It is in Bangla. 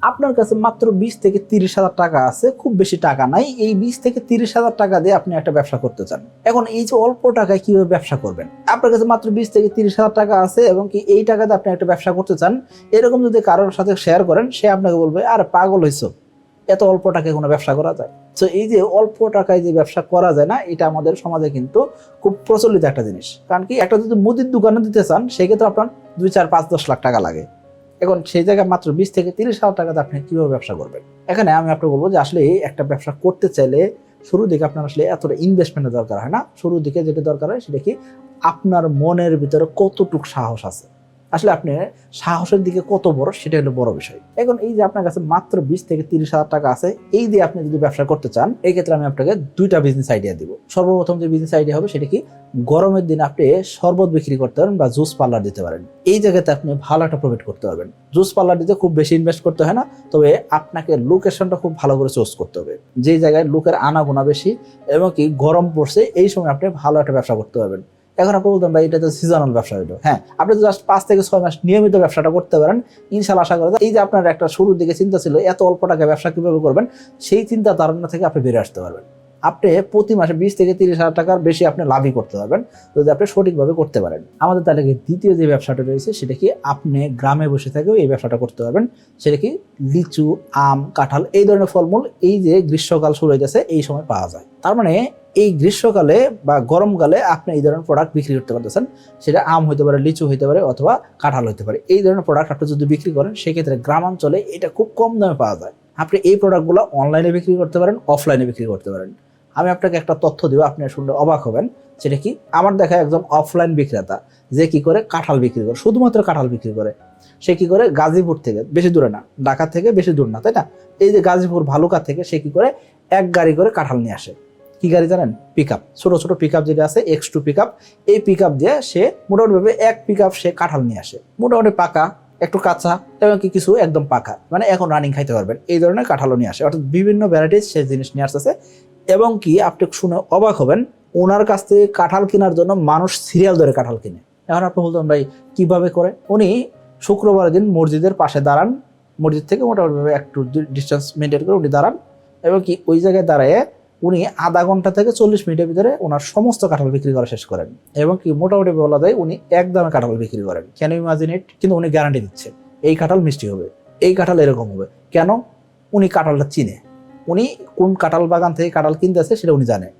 আপনার কাছে মাত্র 20 থেকে 30,000 টাকা আছে, খুব বেশি টাকা নাই। এই 20 থেকে 30,000 টাকা দিয়ে আপনি একটা ব্যবসা করতে চান। এখন এই যে অল্প টাকায় কিভাবে ব্যবসা করবেন? আপনার কাছে মাত্র 20 থেকে 30,000 টাকা আছে এবং কি এই টাকাতে আপনি একটা ব্যবসা করতে চান, এরকম যদি কারোর সাথে শেয়ার করেন, সে আপনাকে বলবে আরে পাগল হইছো, এত অল্প টাকায় কোনো ব্যবসা করা যায়? তো এই যে অল্প টাকায় যে ব্যবসা করা যায় না, এটা আমাদের সমাজে কিন্তু খুব প্রচলিত একটা জিনিস। কারণ কি, একটা যদি মুদির দোকানে দিতে চান, সেক্ষেত্রে আপনার 2, 4, 5, 10 লাখ টাকা লাগে। এখন সেই জায়গায় মাত্র 20 থেকে 30,000 টাকাতে আপনি কিভাবে ব্যবসা করবেন? এখানে আমি আপনাকে বলবো যে আসলে একটা ব্যবসা করতে চাইলে শুরুর দিকে আপনার আসলে এতটা ইনভেস্টমেন্টের দরকার হয় না। শুরুর দিকে যেটা দরকার হয় সেটা কি, আপনার মনের ভিতরে কতটুকু সাহস আছে, আসলে আপনি সাহসের দিকে কত বড়, সেটা হলো বড় বিষয়। এখন এই যে আপনার কাছে মাত্র 20 থেকে 30,000 টাকা আছে, এই দিয়ে আপনি যদি ব্যবসা করতে চান, এই ক্ষেত্রে আমি আপনাকে 2টা বিজনেস আইডিয়া দিব। সর্বপ্রথম যে বিজনেস আইডিয়া হবে সেটা কি, গরমের দিনে আপনি শরবত বিক্রি করতে পারেন বা জুস পার্লার দিতে পারেন। এই জায়গাতে আপনি ভালো একটা প্রফিট করতে পারবেন। জুস পার্লার দিতে খুব বেশি ইনভেস্ট করতে হয় না, তবে আপনাকে লোকেশনটা খুব ভালো করে চুজ করতে হবে, যে জায়গায় লোকের আনাগোনা বেশি এবং কি গরম পড়ছে, এই সময় আপনি ভালো একটা ব্যবসা করতে পারবেন। এখন আপনি বলতেন ভাই এটা তো সিজনাল ব্যবসা হইলো। হ্যাঁ, আপনি জাস্ট 5 থেকে 6 মাস নিয়মিত ব্যবসাটা করতে পারেন, ইনশাআল্লাহ আশা করা যায় এই যে আপনার একটা শুরুর দিকে চিন্তা ছিল এত অল্প টাকা ব্যবসা কিভাবে করবেন, সেই চিন্তা ধারণা থেকে আপনি বেরিয়ে আসতে পারবেন। আপনি প্রতি মাসে 20 থেকে 30,000 টাকার বেশি আপনি লাভই করতে পারবেন যদি আপনি সঠিকভাবে করতে পারেন। আমাদের তালিকায় দ্বিতীয় যে ব্যবসাটা রয়েছে সেটা কি, আপনি গ্রামে বসে থেকেও এই ব্যবসাটা করতে পারবেন। সেটা কি, লিচু, আম, কাঁঠাল এই ধরনের ফলমূল এই যে গ্রীষ্মকাল শুরু হয়ে গেছে, এই সময় পাওয়া যায়। তার মানে এই গ্রীষ্মকালে বা গরমকালে আপনি এই ধরনের প্রোডাক্ট বিক্রি করতে পারতেছেন। সেটা আম হইতে পারে, লিচু হইতে পারে, অথবা কাঁঠাল হইতে পারে। এই ধরনের প্রোডাক্ট আপনি যদি বিক্রি করেন, সেক্ষেত্রে গ্রামাঞ্চলে এটা খুব কম দামে পাওয়া যায়। আপনি এই প্রোডাক্টগুলো অনলাইনে বিক্রি করতে পারেন, অফলাইনে বিক্রি করতে পারেন। আমি আপনাকে একটা তথ্য দিব, আপনি শুনলে অবাক হবেন। সেটা কি, আমার দেখা একজন অফলাইন বিক্রেতা, যে কি করে কাঁঠাল বিক্রি করে, শুধুমাত্র কাঁঠাল বিক্রি করে। সে কি করে, গাজীপুর থেকে, বেশি দূরে না, ঢাকা থেকে বেশি দূর না, তাই না, এই যে গাজীপুর ভালুকা থেকে সে কি করে, এক গাড়ি করে কাঁঠাল নিয়ে আসে। কি গাড়ি জানেন? পিকআপ, ছোট ছোট পিকআপ যেটা আছে, X2 পিকআপ। এই পিকআপ দিয়ে সে মোটামুটি এক পিকআপ সে কাঁঠাল নিয়ে আসে, মোটামুটি পাকা, একটু কাঁচা এবং কিছু একদম পাকা, মানে এখন রানিং খাইতে পারবেন, এই ধরনের কাঁঠালও নিয়ে আসে। অর্থাৎ বিভিন্ন ভ্যারাইটিস সে জিনিস নিয়ে আসতেছে। এবং কি, আপনি শুনে অবাক হবেন, ওনার কাছ থেকে কাঁঠাল কেনার জন্য মানুষ সিরিয়াল ধরে কাঁঠাল কিনে। এখন আপনি বলতেন ভাই কিভাবে করে? উনি শুক্রবার দিন মসজিদের পাশে দাঁড়ান, মসজিদ থেকে মোটামুটি একটু ডিস্টেন্স মেনটেন করে উনি দাঁড়ান, এবং কি ওই জায়গায় দাঁড়ায় উনি আধা ঘন্টা থেকে 40 মিনিটের ভিতরে ওনার সমস্ত কাঁঠাল বিক্রি করা শেষ করেন। এবং কি মোটামুটি বলা যায় উনি একদমে কাঁঠাল বিক্রি করেন। কেন ইমাজিন ইট? কিন্তু উনি গ্যারান্টি দিচ্ছে এই কাঁঠাল মিষ্টি হবে, এই কাঁঠাল এরকম হবে। কেন? উনি কাঁঠালটা চিনে, উনি কোন কাঁঠাল বাগান থেকে কাঁঠাল কিনতেছে সেটা উনি জানে।